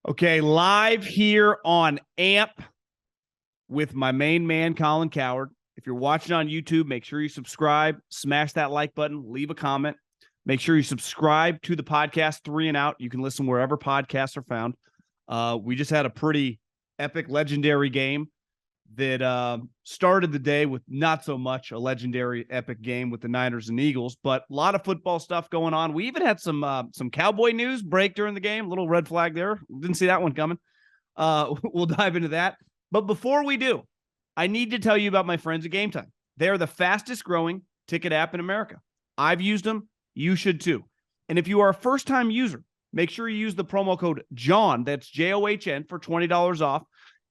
Okay, live here on AMP with my main man, Colin Cowherd. If you're watching on YouTube, make sure you subscribe, smash that like button, leave a comment. Make sure you subscribe to the podcast 3 and Out. You can listen wherever podcasts are found. We just had a pretty epic, legendary game that started the day with not so much a legendary, epic game with the Niners and Eagles, but a lot of football stuff going on. We even had some Cowboy news break during the game. Little red flag there. Didn't see that one coming. We'll dive into that. But before we do, I need to tell you about my friends at Gametime. They are the fastest growing ticket app in America. I've used them. You should too. And if you are a first-time user, make sure you use the promo code JOHN, that's JOHN, for $20 off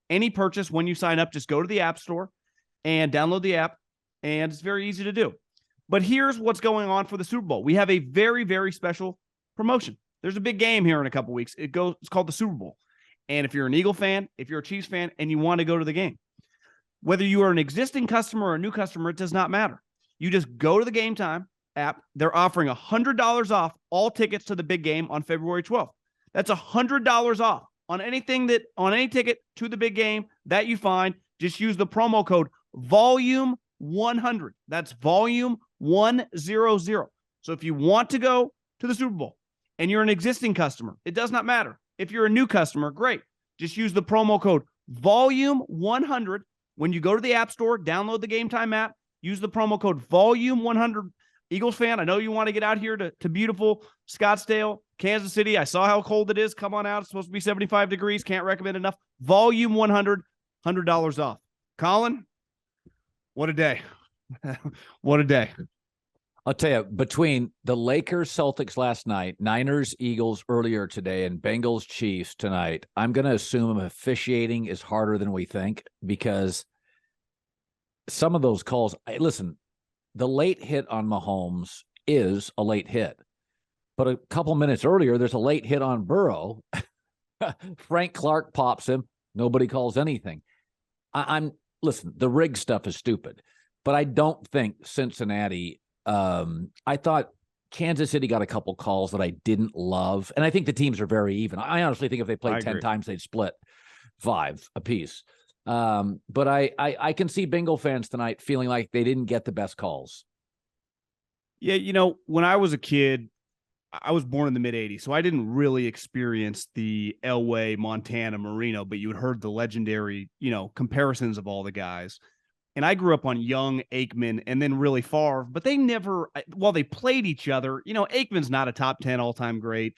any purchase. When you sign up, just go to the App Store and download the app, and it's very easy to do. But here's what's going on for the Super Bowl. We have a very, very special promotion. There's a big game here in a couple weeks. It's called the Super Bowl. And if you're an Eagle fan, if you're a Chiefs fan, and you want to go to the game, whether you are an existing customer or a new customer, it does not matter. You just go to the Gametime app. They're offering $100 off all tickets to the big game on February 12th. That's $100 off on any ticket to the big game that you find. Just use the promo code volume100. That's volume 100. So if you want to go to the Super Bowl and you're an existing customer, it does not matter. If you're a new customer, great. Just use the promo code volume100 when you go to the App Store, download the Gametime app, use the promo code volume100. Eagles fan, I know you want to get out here to beautiful Scottsdale, Kansas City. I saw how cold it is. Come on out. It's supposed to be 75 degrees. Can't recommend enough. Volume 100, $100 off. Colin, what a day. What a day. I'll tell you, between the Lakers, Celtics last night, Niners, Eagles earlier today, and Bengals, Chiefs tonight, I'm going to assume officiating is harder than we think, because some of those calls, listen, the late hit on Mahomes is a late hit. But a couple minutes earlier, there's a late hit on Burrow. Frank Clark pops him. Nobody calls anything. Listen, the rig stuff is stupid. But I don't think Cincinnati, I thought Kansas City got a couple calls that I didn't love. And I think the teams are very even. I honestly think if they played 10 times, they'd split 5 apiece. But I can see Bengal fans tonight feeling like they didn't get the best calls. Yeah, when I was a kid, I was born in the mid-'80s, so I didn't really experience the Elway, Montana, Marino, but you had heard the legendary, comparisons of all the guys. And I grew up on Young, Aikman, and then really Favre, but they never, while they played each other, Aikman's not a top 10 all-time great.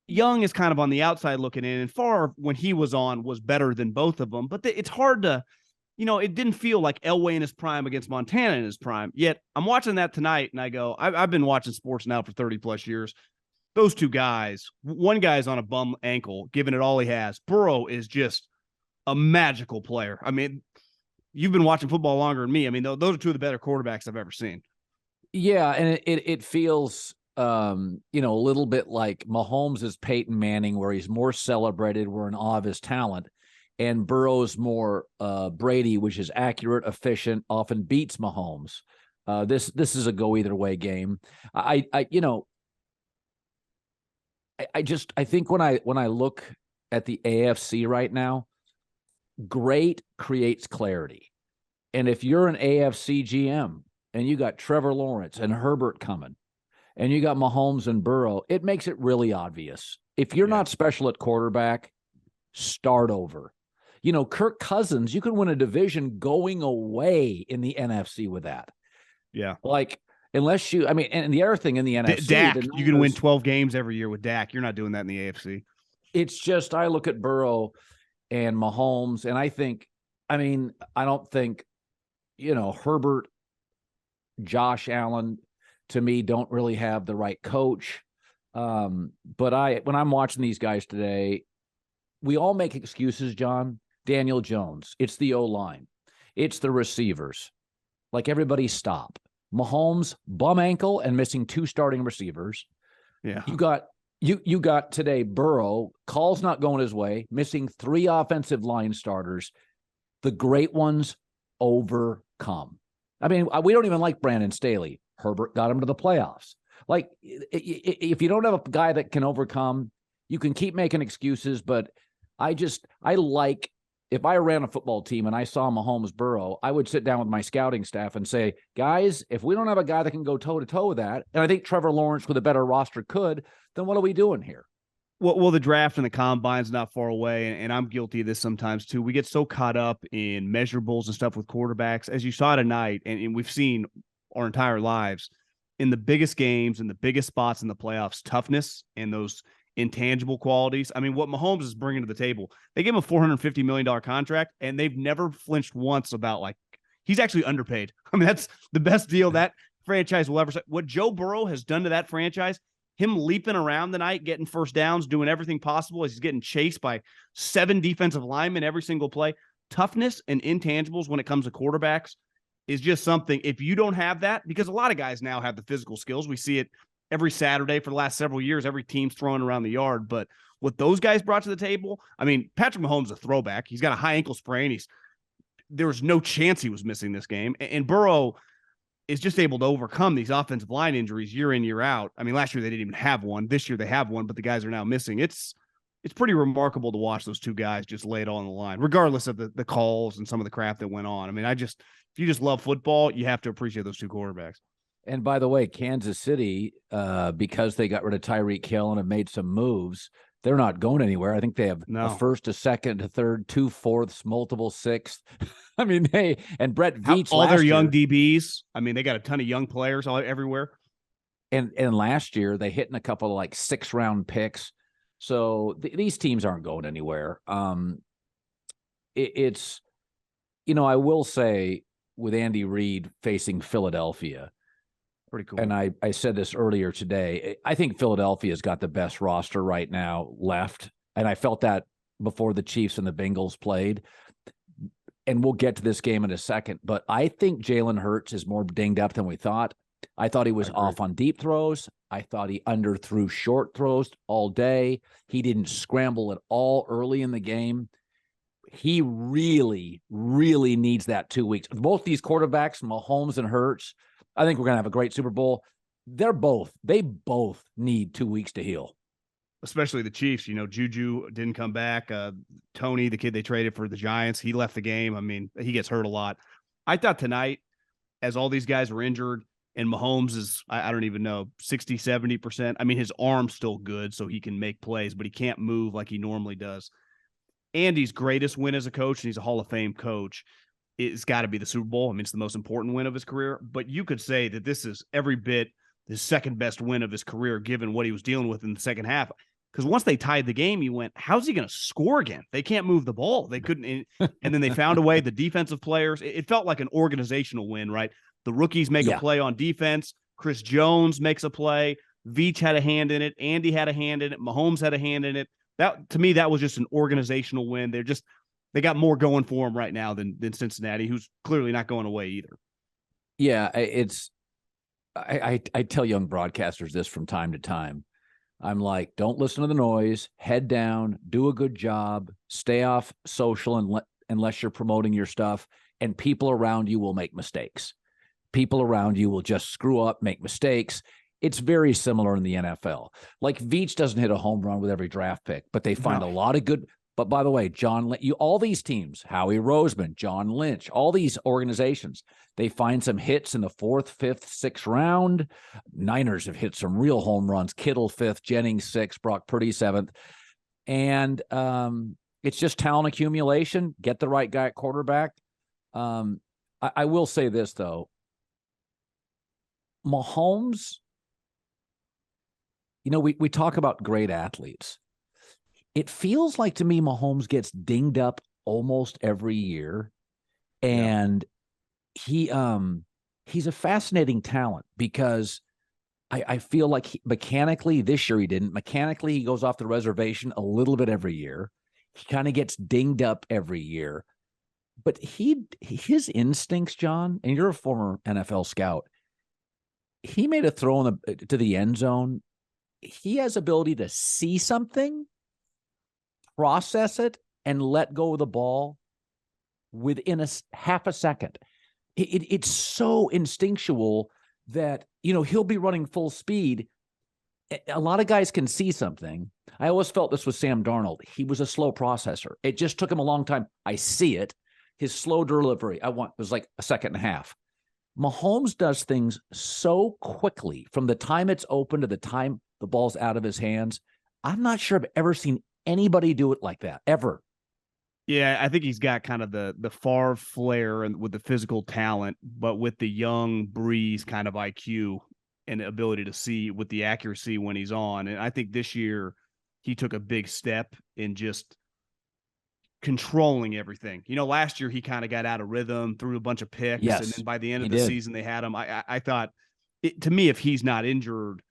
Young is kind of on the outside looking in, and Favre, when he was on, was better than both of them. But it's hard to, it didn't feel like Elway in his prime against Montana in his prime. Yet I'm watching that tonight, and I go, I've been watching sports now for 30 plus years. Those two guys, one guy's on a bum ankle, giving it all he has. Burrow is just a magical player. I mean, you've been watching football longer than me. I mean, those are two of the better quarterbacks I've ever seen. Yeah, and it feels a little bit like Mahomes is Peyton Manning, where he's more celebrated, we're in awe of his talent, and Burrow's more Brady, which is accurate, efficient, often beats Mahomes. This is a go either way game. I think when I look at the AFC right now, great creates clarity. And if you're an AFC GM and you got Trevor Lawrence and Herbert coming, and you got Mahomes and Burrow, it makes it really obvious. If you're not special at quarterback, start over. Kirk Cousins, you can win a division going away in the NFC with that. Yeah. Unless you, and the other thing in the NFC. Dak, you can win 12 games every year with Dak. You're not doing that in the AFC. It's just, I look at Burrow and Mahomes, and I don't think, Herbert, Josh Allen, to me, don't really have the right coach. But when I'm watching these guys today, we all make excuses, John. Daniel Jones, it's the O-line. It's the receivers. Like, everybody stop. Mahomes, bum ankle and missing 2 starting receivers. Yeah. You got today Burrow, calls not going his way, missing 3 offensive line starters. The great ones overcome. We don't even like Brandon Staley. Herbert got him to the playoffs. Like, if you don't have a guy that can overcome, You can keep making excuses, but if I ran a football team and I saw Mahomes Burrow, I would sit down with my scouting staff and say, guys, if we don't have a guy that can go toe-to-toe with that, and I think Trevor Lawrence with a better roster could, then what are we doing here? Well, the draft and the combine's not far away, and I'm guilty of this sometimes too. We get so caught up in measurables and stuff with quarterbacks, as you saw tonight, and we've seen our entire lives in the biggest games and the biggest spots in the playoffs, toughness and those intangible qualities. I mean, what Mahomes is bringing to the table, they gave him a $450 million contract, and they've never flinched once about he's actually underpaid. I mean, that's the best deal that franchise will ever say. What Joe Burrow has done to that franchise, him leaping around tonight, getting first downs, doing everything possible as he's getting chased by 7 defensive linemen every single play. Toughness and intangibles when it comes to quarterbacks is just something. If you don't have that, because a lot of guys now have the physical skills. We see it every Saturday for the last several years. Every team's throwing around the yard. But what those guys brought to the table, I mean, Patrick Mahomes is a throwback. He's got a high ankle sprain. There was no chance he was missing this game. And Burrow is just able to overcome these offensive line injuries year in, year out. I mean, last year they didn't even have one. This year they have one, but the guys are now missing. It's pretty remarkable to watch those two guys just lay it all on the line, regardless of the calls and some of the crap that went on. I mean, if you just love football, you have to appreciate those two quarterbacks. And by the way, Kansas City, because they got rid of Tyreek Hill and have made some moves, they're not going anywhere. I think they have a first, a second, a third, 2 fourths, multiple sixth. I mean, and Brett Veach, all their young DBs. I mean, they got a ton of young players everywhere. And last year they hit in a couple of 6-round picks. So these teams aren't going anywhere. It's, I will say with Andy Reid facing Philadelphia, pretty cool. And I said this earlier today. I think Philadelphia's got the best roster right now left. And I felt that before the Chiefs and the Bengals played. And we'll get to this game in a second. But I think Jalen Hurts is more dinged up than we thought. I thought he was off on deep throws. I thought he underthrew short throws all day. He didn't scramble at all early in the game. He really, really needs that 2 weeks. Both these quarterbacks, Mahomes and Hurts, I think we're going to have a great Super Bowl. They both need 2 weeks to heal. Especially the Chiefs. Juju didn't come back. Tony, the kid they traded for the Giants, he left the game. I mean, he gets hurt a lot. I thought tonight, as all these guys were injured, and Mahomes is, I don't even know, 60, 70%. I mean, his arm's still good, so he can make plays, but he can't move like he normally does. Andy's greatest win as a coach, and he's a Hall of Fame coach, it's got to be the Super Bowl. I mean, it's the most important win of his career, but you could say that this is every bit his second best win of his career, given what he was dealing with in the second half. Because once they tied the game, you went, how's he going to score again? They can't move the ball. They couldn't. And then they found a way. The defensive players, it felt like an organizational win, right? The rookies make a play on defense. Chris Jones makes a play. Veach had a hand in it. Andy had a hand in it. Mahomes had a hand in it. That, to me, that was just an organizational win. They got more going for them right now than Cincinnati, who's clearly not going away either. Yeah, I tell young broadcasters this from time to time. I'm like, don't listen to the noise, head down, do a good job, stay off social unless you're promoting your stuff, and people around you will make mistakes. People around you will just screw up, make mistakes. It's very similar in the NFL. Like Veach doesn't hit a home run with every draft pick, but they find a lot of good. But by the way, all these teams, Howie Roseman, John Lynch, all these organizations, they find some hits in the 4th, 5th, 6th round. Niners have hit some real home runs. Kittle 5th, Jennings 6th, Brock Purdy 7th. And it's just talent accumulation. Get the right guy at quarterback. I will say this, though. Mahomes, we talk about great athletes. It feels like to me Mahomes gets dinged up almost every year, and he's a fascinating talent because I feel like mechanically this year he didn't. Mechanically, he goes off the reservation a little bit every year. He kind of gets dinged up every year, but his instincts, John, and you're a former NFL scout. He made a throw to the end zone. He has ability to see something, process it, and let go of the ball within half a second. It's so instinctual that, he'll be running full speed a lot of guys can see something. I always felt this was Sam Darnold. He was a slow processor. It just took him a long time. I see it. His slow delivery, it was like a second and a half. Mahomes does things so quickly from the time it's open to the time the ball's out of his hands. I'm not sure I've ever seen anybody do it like that, ever. Yeah, I think he's got kind of the Favre flair and with the physical talent, but with the young Breeze kind of IQ and ability to see with the accuracy when he's on. And I think this year he took a big step in just controlling everything. Last year he kind of got out of rhythm, threw a bunch of picks, and then by the end of the season they had him. I thought, to me, if he's not injured,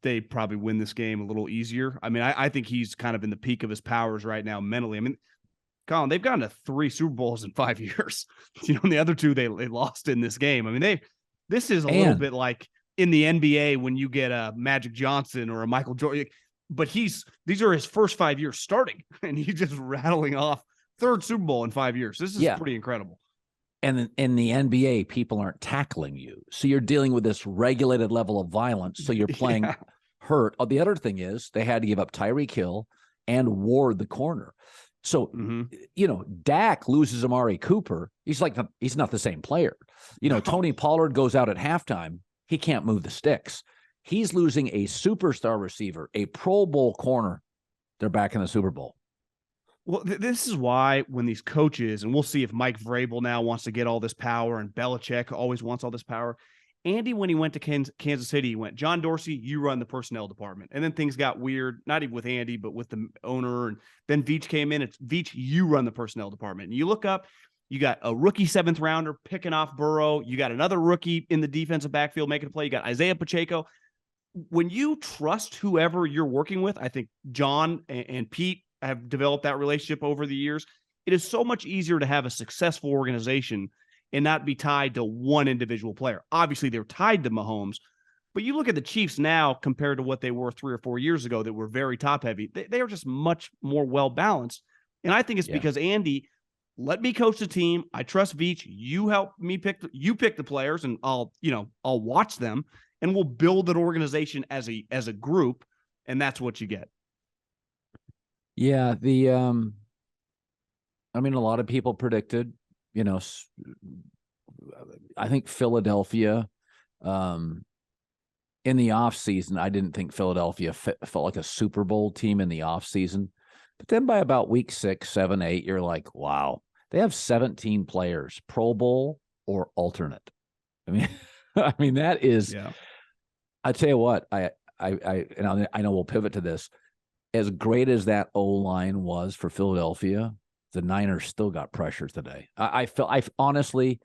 they probably win this game a little easier. I mean, I think he's kind of in the peak of his powers right now mentally. I mean, Colin, they've gone to 3 Super Bowls in 5 years. And the other 2 they lost in this game. I mean, this is a little bit like in the NBA when you get a Magic Johnson or a Michael Jordan, but these are his first 5 years starting, and he's just rattling off 3rd Super Bowl in 5 years. This is pretty incredible. And in the NBA, people aren't tackling you. So you're dealing with this regulated level of violence. So you're playing hurt. The other thing is they had to give up Tyreek Hill and Ward the corner. So, Dak loses Amari Cooper. He's not the same player. Tony Pollard goes out at halftime. He can't move the sticks. He's losing a superstar receiver, a Pro Bowl corner. They're back in the Super Bowl. Well, this is why when these coaches, and we'll see if Mike Vrabel now wants to get all this power, and Belichick always wants all this power. Andy, when he went to Kansas City, he went, John Dorsey, you run the personnel department. And then things got weird, not even with Andy, but with the owner. And then Veach came in. It's Veach, you run the personnel department. And you look up, you got a rookie 7th rounder picking off Burrow. You got another rookie in the defensive backfield making a play. You got Isaiah Pacheco. When you trust whoever you're working with, I think John and Pete have developed that relationship over the years. It is so much easier to have a successful organization and not be tied to one individual player. Obviously, they're tied to Mahomes, but you look at the Chiefs now compared to what they were 3 or 4 years ago that were very top-heavy. They are just much more well-balanced, and I think it's because Andy, let me coach the team. I trust Veach. You help me pick the players, and I'll watch them, and we'll build an organization as a group, and that's what you get. Yeah, a lot of people predicted, I think Philadelphia, in the offseason, I didn't think Philadelphia felt like a Super Bowl team in the offseason. But then by about week 6, 7, 8, you're like, wow, they have 17 players, Pro Bowl or alternate. I mean, that is, I tell you what, I know we'll pivot to this. As great as that O-line was for Philadelphia, the Niners still got pressure today. I honestly,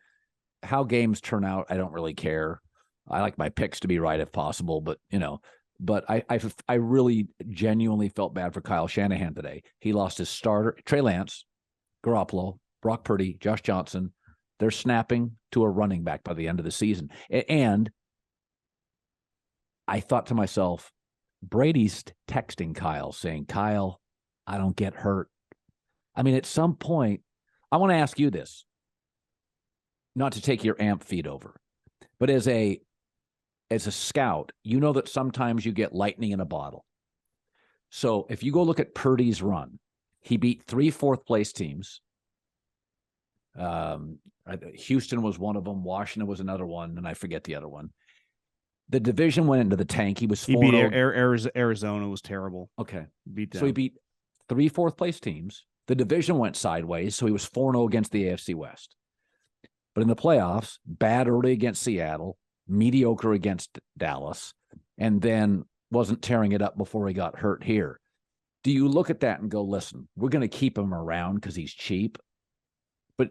how games turn out, I don't really care. I like my picks to be right if possible, but I really genuinely felt bad for Kyle Shanahan today. He lost his starter, Trey Lance, Garoppolo, Brock Purdy, Josh Johnson. They're snapping to a running back by the end of the season. And I thought to myself, Brady's texting Kyle saying, Kyle, I don't get hurt. I mean, at some point, I want to ask you this, not to take your amp feed over, but as a scout, you know that sometimes you get lightning in a bottle. So if you go look at Purdy's run, he beat 3 fourth-place teams. Houston was one of them. Washington was another one, and I forget the other one. The division went into the tank. He beat Arizona was terrible. Okay. Beat them. So he beat 3 fourth-place teams. The division went sideways, so he was 4-0 against the AFC West. But in the playoffs, bad early against Seattle, mediocre against Dallas, and then wasn't tearing it up before he got hurt here. Do you look at that and go, listen, we're going to keep him around because he's cheap? But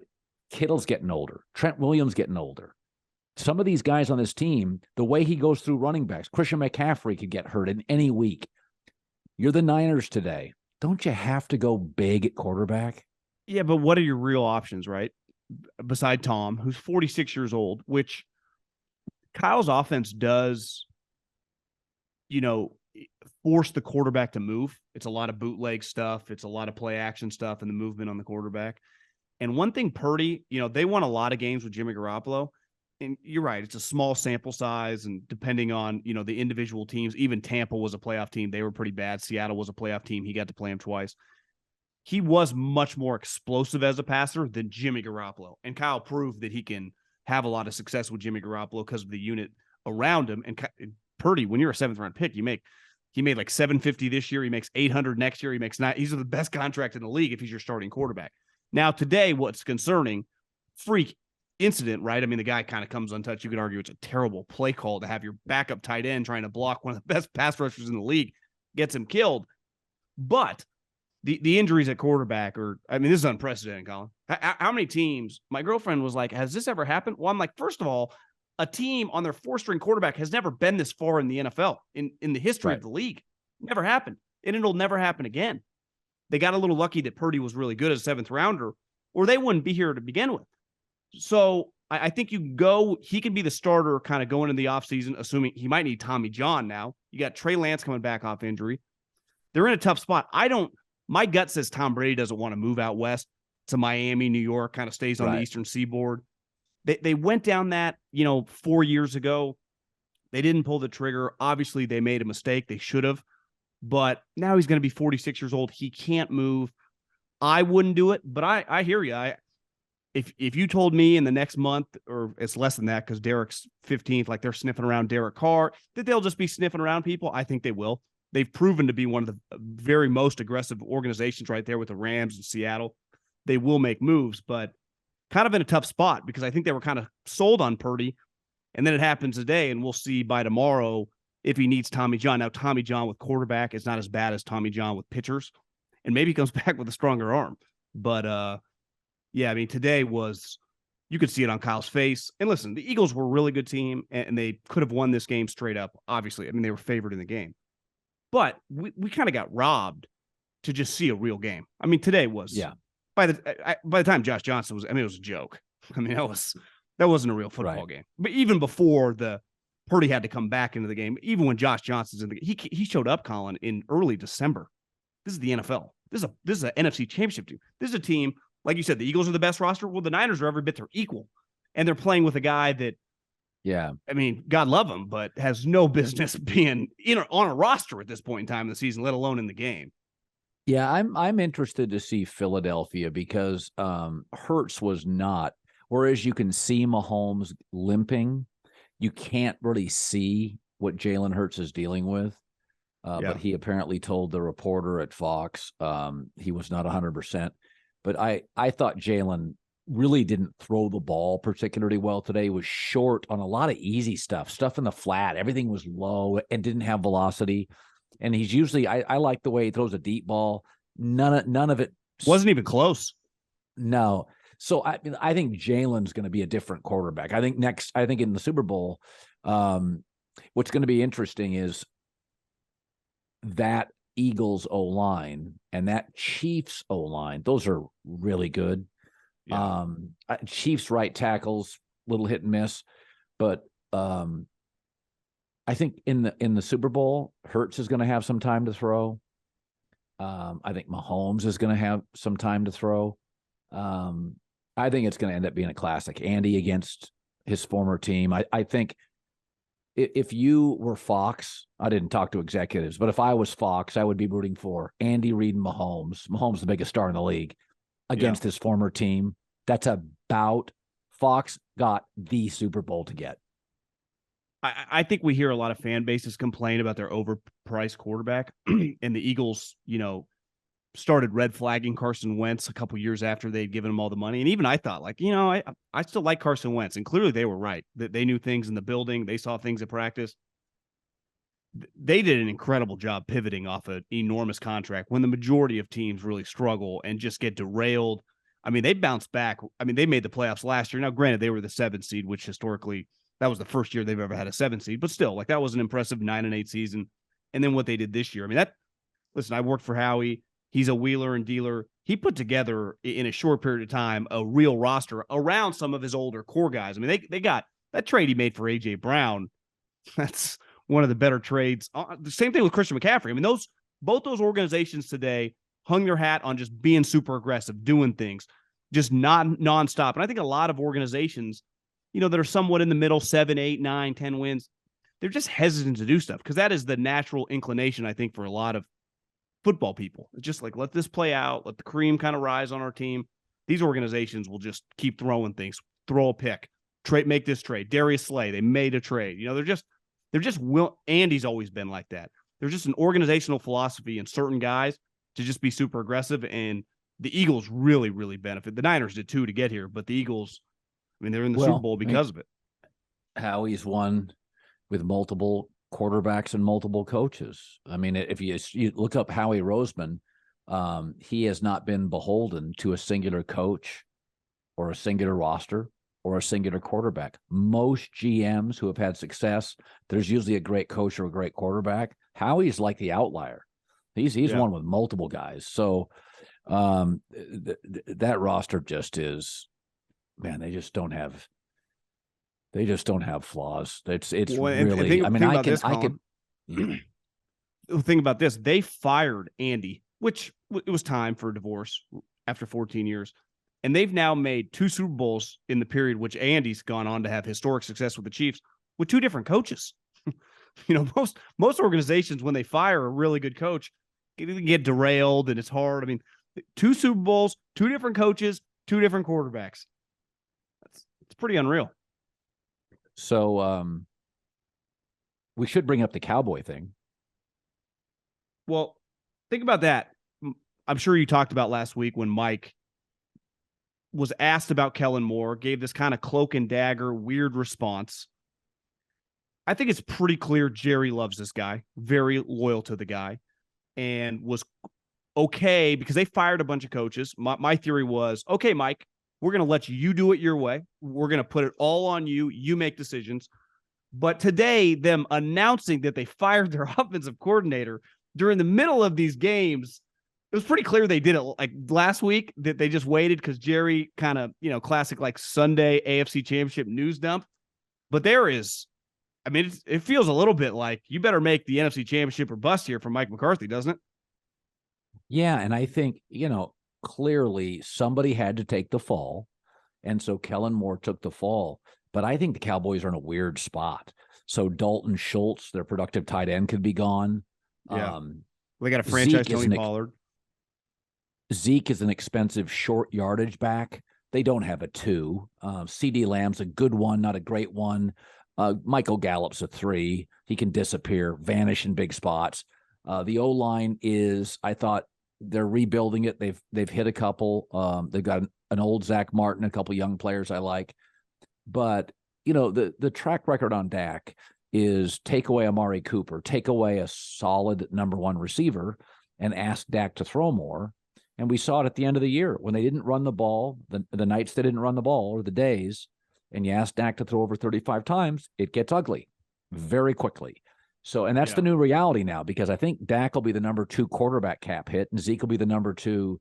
Kittle's getting older. Trent Williams getting older. Some of these guys on this team, the way he goes through running backs, Christian McCaffrey could get hurt in any week. You're the Niners today. Don't you have to go big at quarterback? Yeah, but what are your real options, right? Beside Tom, who's 46 years old, which Kyle's offense does, force the quarterback to move. It's a lot of bootleg stuff. It's a lot of play action stuff and the movement on the quarterback. And one thing Purdy, they won a lot of games with Jimmy Garoppolo. and you're right, it's a small sample size, and depending on, the individual teams, even Tampa was a playoff team. They were pretty bad. Seattle was a playoff team. He got to play him twice. He was much more explosive as a passer than Jimmy Garoppolo. And Kyle proved that he can have a lot of success with Jimmy Garoppolo because of the unit around him. And Purdy, when you're a 7th-round pick, he made like $750 this year. He makes $800 next year. He makes $9. He's the best contract in the league if he's your starting quarterback. Now, today, what's concerning, freak incident, right? I mean, the guy kind of comes untouched. You could argue it's a terrible play call to have your backup tight end trying to block one of the best pass rushers in the league, gets him killed. But the injuries at quarterback this is unprecedented, Colin. How many teams? My girlfriend was like, has this ever happened? Well, I'm like, first of all, a team on their 4th-string quarterback has never been this far in the NFL in the history of the league. Never happened. And it'll never happen again. They got a little lucky that Purdy was really good as a 7th rounder, or they wouldn't be here to begin with. So I think he can be the starter kind of going into the offseason, assuming he might need Tommy John now. You got Trey Lance coming back off injury. They're in a tough spot. My gut says Tom Brady doesn't want to move out west to Miami, New York, kind of stays on the Eastern Seaboard. They went down that, 4 years ago. They didn't pull the trigger. Obviously, they made a mistake. They should have. But now he's going to be 46 years old. He can't move. I wouldn't do it, but I hear you. If you told me in the next month, or it's less than that because Derek's 15th, like they're sniffing around Derek Carr, that they'll just be sniffing around people, I think they will. They've proven to be one of the very most aggressive organizations right there with the Rams and Seattle. They will make moves, but kind of in a tough spot because I think they were kind of sold on Purdy, and then it happens today, and we'll see by tomorrow if he needs Tommy John. Now, Tommy John with quarterback is not as bad as Tommy John with pitchers, and maybe he comes back with a stronger arm. But, today you could see it on Kyle's face. And listen, the Eagles were a really good team, and they could have won this game straight up, obviously. They were favored in the game. But we kind of got robbed to just see a real game. Today was by the time Josh Johnson was, it was a joke. That wasn't a real football game. But even before Purdy had to come back into the game, even when Josh Johnson's in the game, he showed up, Colin, in early December. This is the NFL. This is an NFC Championship team. This is a team, like you said, the Eagles are the best roster. Well, the Niners are every bit their equal, and they're playing with a guy that. Yeah. God love him, but has no business being on a roster at this point in time in the season, let alone in the game. Yeah, I'm interested to see Philadelphia because Hurts was not, whereas you can see Mahomes limping, you can't really see what Jalen Hurts is dealing with. But he apparently told the reporter at Fox he was not 100%. But I thought Jalen really didn't throw the ball particularly well today. He was short on a lot of easy stuff in the flat. Everything was low and didn't have velocity. And he's usually, I like the way he throws a deep ball. None of it wasn't even close. No. So I think Jalen's going to be a different quarterback. I think in the Super Bowl, what's going to be interesting is that Eagles O-line and that Chiefs O-line. Those are really good. Yeah. Chiefs right tackles, little hit and miss, but I think in the Super Bowl, Hurts is going to have some time to throw. I think Mahomes is going to have some time to throw. I think it's going to end up being a classic. Andy against his former team. I think if you were Fox, I didn't talk to executives, but if I was Fox, I would be rooting for Andy Reid and Mahomes. Mahomes, the biggest star in the league, against his former team. That's about Fox got the Super Bowl to get. I think we hear a lot of fan bases complain about their overpriced quarterback, and the Eagles, started red flagging Carson Wentz a couple years after they'd given him all the money. And even I thought, I still like Carson Wentz, and clearly they were right. That they knew things in the building, they saw things at practice. They did an incredible job pivoting off an enormous contract when the majority of teams really struggle and just get derailed. They bounced back. They made the playoffs last year. Now, granted, they were the 7th seed, which historically that was the first year they've ever had a 7th seed, but still, that was an impressive 9-8 season. And then what they did this year, listen, I worked for Howie. He's a wheeler and dealer. He put together in a short period of time a real roster around some of his older core guys. They got that trade he made for A.J. Brown. That's one of the better trades. The same thing with Christian McCaffrey. Both those organizations today hung their hat on just being super aggressive, doing things, just not nonstop. And I think a lot of organizations, that are somewhat in the middle, 7, 8, 9, 10 wins, they're just hesitant to do stuff because that is the natural inclination, I think, for a lot of football people. It's just like, let this play out, let the cream kind of rise on our team. These organizations will just keep throwing things, throw a pick, make this trade. Darius Slay, they made a trade. They're just Andy's always been like that. There's just an organizational philosophy in certain guys to just be super aggressive, and the Eagles really, really benefit. The Niners did too to get here, but the Eagles, they're in the Super Bowl because of it. Howie's won with multiple quarterbacks and multiple coaches. If you look up Howie Roseman, he has not been beholden to a singular coach or a singular roster or a singular quarterback. Most GMs who have had success, there's usually a great coach or a great quarterback. Howie's like the outlier. He's one with multiple guys. So that roster just is, man, they just don't have flaws. It's really, think about this. They fired Andy, which it was time for a divorce after 14 years. And they've now made 2 Super Bowls in the period, which Andy's gone on to have historic success with the Chiefs with 2 different coaches. Most organizations, when they fire a really good coach, get derailed and it's hard. 2 Super Bowls, 2 different coaches, 2 different quarterbacks. It's pretty unreal. So we should bring up the Cowboy thing. Well, think about that. I'm sure you talked about last week when Mike was asked about Kellen Moore, gave this kind of cloak and dagger, weird response. I think it's pretty clear Jerry loves this guy, very loyal to the guy, and was okay because they fired a bunch of coaches. My theory was, okay, Mike, we're going to let you do it your way. We're going to put it all on you. You make decisions. But today, them announcing that they fired their offensive coordinator during the middle of these games, it was pretty clear they did it like last week, that they just waited because Jerry kind of, classic like Sunday AFC Championship news dump. But there is, it feels a little bit like you better make the NFC Championship or bust here for Mike McCarthy, doesn't it? Yeah, and I think, clearly somebody had to take the fall, and so Kellen Moore took the fall. But I think the Cowboys are in a weird spot. So Dalton Schultz, their productive tight end, could be gone. Yeah. They got a franchise Tony Pollard. Zeke is an expensive short yardage back. They don't have a 2. CD Lamb's a good one, not a great one. Michael Gallup's a 3. He can disappear, vanish in big spots. The O-line is, I thought, they're rebuilding it. They've hit a couple. They've got an old Zach Martin, a couple young players I like. But, the track record on Dak is take away Amari Cooper, take away a solid number 1 receiver, and ask Dak to throw more. And we saw it at the end of the year when they didn't run the ball, the nights they didn't run the ball or the days, and you ask Dak to throw over 35 times, it gets ugly very quickly. So, and that's the new reality now, because I think Dak will be the number 2 quarterback cap hit, and Zeke will be the number 2,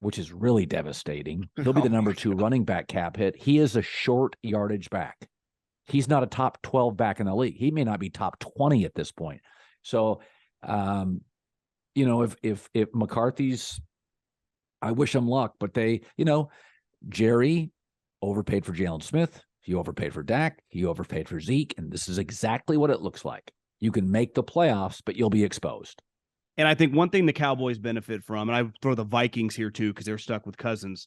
which is really devastating. He'll be the number 2 running back cap hit. He is a short yardage back. He's not a top 12 back in the league. He may not be top 20 at this point. So, if McCarthy's, I wish him luck, but Jerry overpaid for Jalen Smith. He overpaid for Dak. He overpaid for Zeke. And this is exactly what it looks like. You can make the playoffs, but you'll be exposed. And I think one thing the Cowboys benefit from, and I throw the Vikings here too, because they're stuck with Cousins,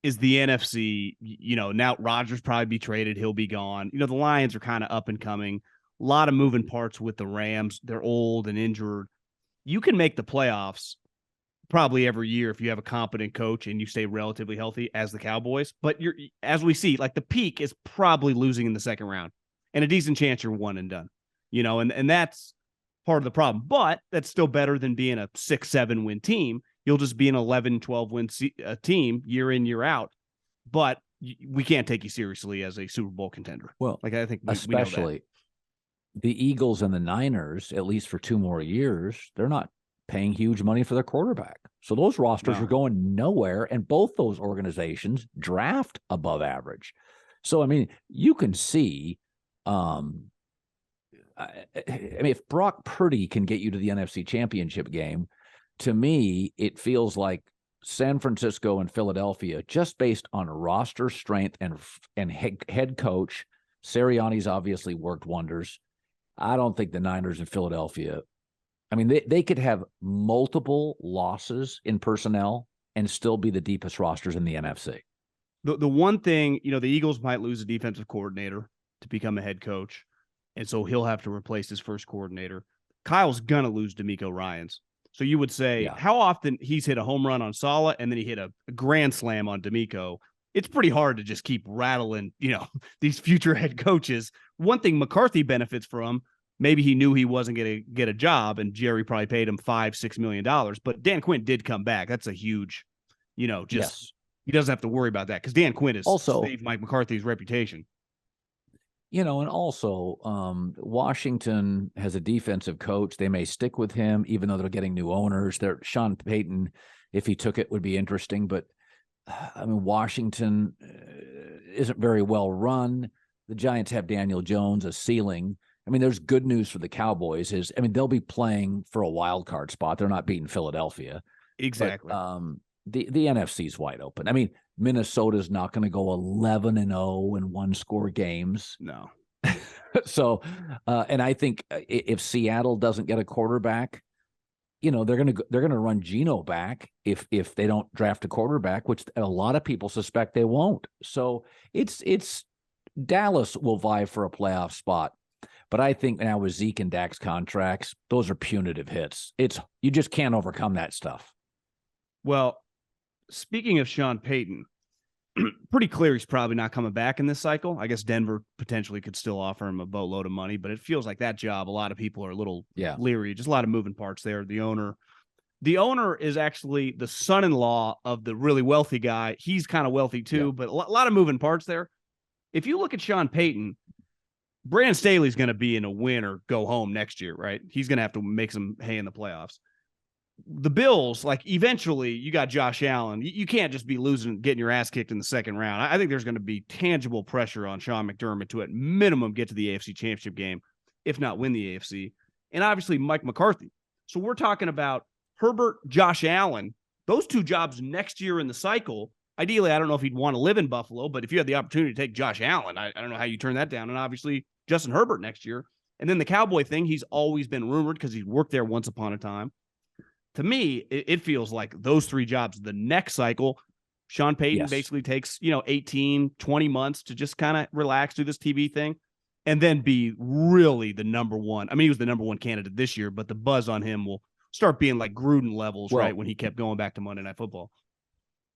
is the NFC. Now Rodgers probably be traded. He'll be gone. The Lions are kind of up and coming. A lot of moving parts with the Rams. They're old and injured. You can make the playoffs probably every year if you have a competent coach and you stay relatively healthy as the Cowboys. But as we see, like the peak is probably losing in the second round, and a decent chance you're one and done. And that's part of the problem. But that's still better than being a 6-7 win team. You'll just be an 11-12 win team year in, year out. But we can't take you seriously as a Super Bowl contender. Well, I think especially we know that. The Eagles and the Niners, at least for 2 more years, they're not paying huge money for their quarterback. So those rosters are going nowhere, and both those organizations draft above average. So, you can see, if Brock Purdy can get you to the NFC Championship game, to me, it feels like San Francisco and Philadelphia, just based on roster strength and head coach. Sirianni's obviously worked wonders. I don't think the Niners and Philadelphia, I mean, they could have multiple losses in personnel and still be the deepest rosters in the NFC. The one thing, the Eagles might lose a defensive coordinator to become a head coach, and so he'll have to replace his first coordinator. Kyle's going to lose D'Amico Ryans. So you would say how often he's hit a home run on Saleh and then he hit a grand slam on D'Amico. It's pretty hard to just keep rattling, these future head coaches. One thing McCarthy benefits from, maybe he knew he wasn't going to get a job and Jerry probably paid him $5-6 million, but Dan Quinn did come back. That's a huge, he doesn't have to worry about that because Dan Quinn has also saved Mike McCarthy's reputation. And also Washington has a defensive coach. They may stick with him, even though they're getting new owners. Sean Payton, if he took it, would be interesting. But, Washington isn't very well run. The Giants have Daniel Jones, a ceiling. There's good news for the Cowboys. They'll be playing for a wild card spot. They're not beating Philadelphia. Exactly. But, the NFC is wide open. Minnesota's not going to go 11-0 in one-score games. No. So, and I think if Seattle doesn't get a quarterback, they're going to run Geno back if they don't draft a quarterback, which a lot of people suspect they won't. So it's Dallas will vie for a playoff spot. But I think now with Zeke and Dak's contracts, those are punitive hits. You just can't overcome that stuff. Well, speaking of Sean Payton, pretty clear he's probably not coming back in this cycle. I guess Denver potentially could still offer him a boatload of money, but it feels like that job, a lot of people are a little leery. Just a lot of moving parts there. The owner is actually the son-in-law of the really wealthy guy. He's kind of wealthy too, but a lot of moving parts there. If you look at Sean Payton, Brandon Staley's going to be in a win or go home next year, right? He's going to have to make some hay in the playoffs. The Bills, eventually you got Josh Allen. You can't just be getting your ass kicked in the second round. I think there's going to be tangible pressure on Sean McDermott to at minimum get to the AFC Championship game, if not win the AFC. And obviously Mike McCarthy. So we're talking about Herbert, Josh Allen, those two jobs next year in the cycle. Ideally, I don't know if he'd want to live in Buffalo, but if you had the opportunity to take Josh Allen, I don't know how you turn that down. And obviously Justin Herbert next year. And then the Cowboy thing, he's always been rumored because he's worked there once upon a time. To me, it feels like those three jobs, the next cycle, Sean Payton basically takes, 18, 20 months to just kind of relax, do this TV thing, and then be really the number one. He was the number one candidate this year, but the buzz on him will start being like Gruden levels, right, when he kept going back to Monday Night Football.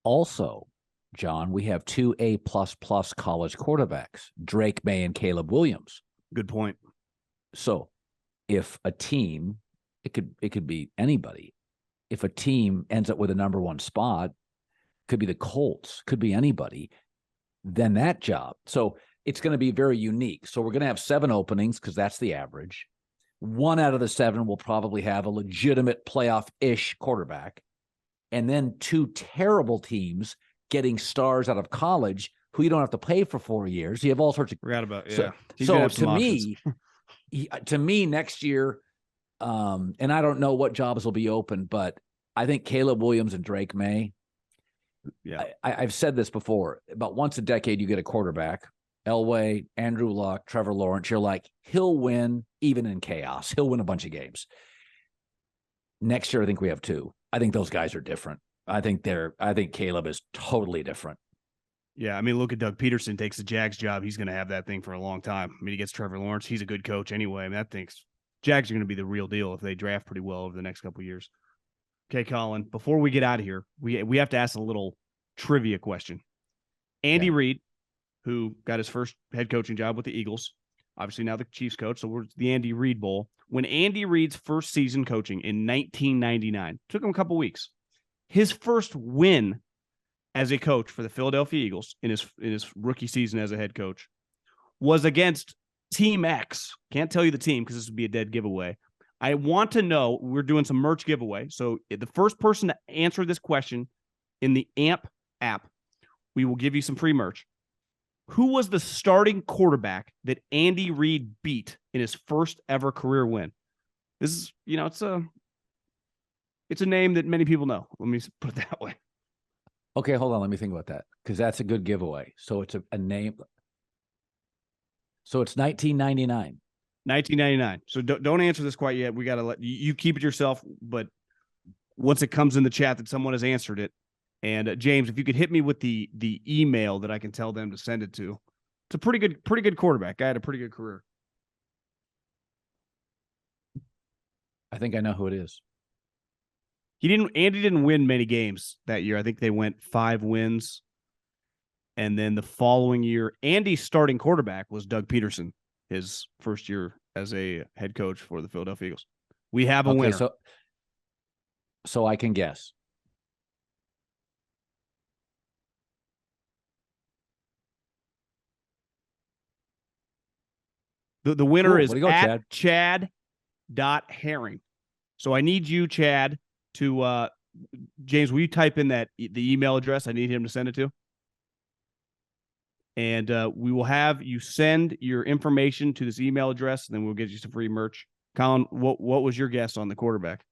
Also, John, we have two A++ college quarterbacks, Drake May and Caleb Williams. Good point. So if a team, it could be anybody. If a team ends up with a number one spot, could be the Colts, could be anybody, then that job. So it's going to be very unique. So we're going to have 7 openings because that's the average. 1 out of the 7 will probably have a legitimate playoff-ish quarterback. And then 2 terrible teams getting stars out of college who you don't have to pay for 4 years. You have all sorts of. Forgot about, So to me, next year, and I don't know what jobs will be open, but I think Caleb Williams and Drake May. Yeah, I've said this before. About once a decade, you get a quarterback. Elway, Andrew Luck, Trevor Lawrence. You're like, he'll win even in chaos. He'll win a bunch of games. Next year, I think we have 2. I think those guys are different. I think Caleb is totally different. Yeah, look at Doug Peterson takes the Jags job. He's going to have that thing for a long time. He gets Trevor Lawrence. He's a good coach anyway. Jags are going to be the real deal if they draft pretty well over the next couple of years. Okay, Colin, before we get out of here, we have to ask a little trivia question. Andy Reid, who got his first head coaching job with the Eagles, obviously now the Chiefs coach, so we're the Andy Reid Bowl. When Andy Reid's first season coaching in 1999, took him a couple weeks, his first win as a coach for the Philadelphia Eagles in his rookie season as a head coach was against Team X. Can't tell you the team because this would be a dead giveaway. I want to know, we're doing some merch giveaway. So the first person to answer this question in the AMP app, we will give you some free merch. Who was the starting quarterback that Andy Reid beat in his first ever career win? This is, it's a name that many people know. Let me put it that way. Okay, hold on. Let me think about that because that's a good giveaway. So it's a name. So it's 1999. 1999. So don't answer this quite yet. We got to let you keep it yourself. But once it comes in the chat that someone has answered it, and James, if you could hit me with the email that I can tell them to send it to. It's a pretty good quarterback. Guy had a pretty good career. I think I know who it is. Andy didn't win many games that year. I think they went 5 wins. And then the following year, Andy's starting quarterback was Doug Peterson, his first year as a head coach for the Philadelphia Eagles. We have a winner. So I can guess. The winner is at Chad.Herring. So I need you, Chad, to James, will you type in the email address I need him to send it to? And we will have you send your information to this email address, and then we'll get you some free merch. Colin, what was your guess on the quarterback?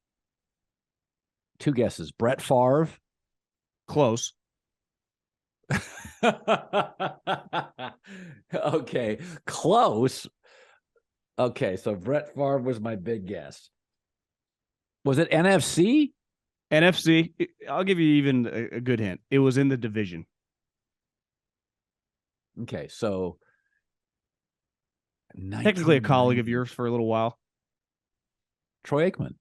2 guesses. Brett Favre. Close. Okay. Close. Okay, so Brett Favre was my big guess. Was it NFC? NFC. I'll give you even a good hint. It was in the division. Okay, so technically a colleague of yours for a little while. Troy Aikman.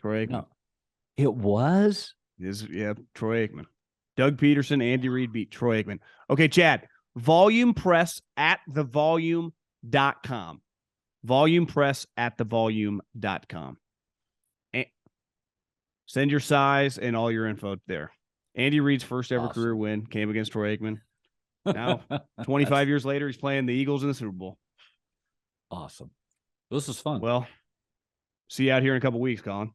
No. It was? Troy Aikman. Doug Peterson, Andy Reid beat Troy Aikman. Okay, Chad, volume press at thevolume.com. Volume press at thevolume.com. Send your size and all your info there. Andy Reid's first ever career win came against Troy Aikman. Now, 25 years later, he's playing the Eagles in the Super Bowl. Awesome. This is fun. Well, see you out here in a couple weeks, Colin.